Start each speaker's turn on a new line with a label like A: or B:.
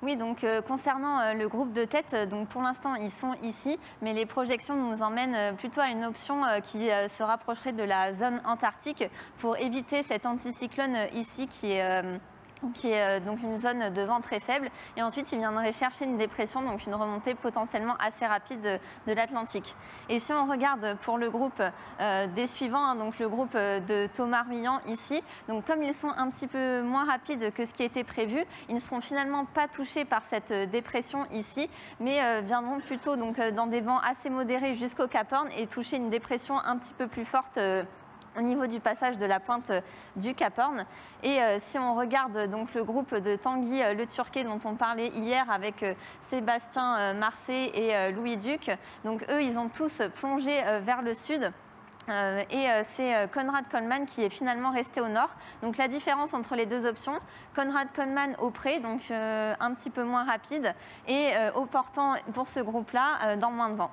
A: Oui, donc concernant le groupe de tête, donc pour l'instant ils sont ici, mais les projections nous emmènent plutôt à une option qui se rapprocherait de la zone antarctique pour éviter cet anticyclone ici qui est donc une zone de vent très faible. Et ensuite, il viendrait chercher une dépression, donc une remontée potentiellement assez rapide de l'Atlantique. Et si on regarde pour le groupe des suivants, hein, donc le groupe de Thomas Ruyant ici, donc comme ils sont un petit peu moins rapides que ce qui était prévu, ils ne seront finalement pas touchés par cette dépression ici, mais viendront plutôt donc, dans des vents assez modérés jusqu'au Cap Horn et toucher une dépression un petit peu plus forte au niveau du passage de la pointe du Cap Horn. Et si on regarde donc le groupe de Tanguy Le Turquet dont on parlait hier avec Sébastien Marcet et Louis Duc, donc eux ils ont tous plongé vers le sud. C'est Konrad Coleman qui est finalement resté au nord. Donc la différence entre les deux options, Konrad Coleman au près, donc un petit peu moins rapide, et au portant pour ce groupe-là dans moins de vent.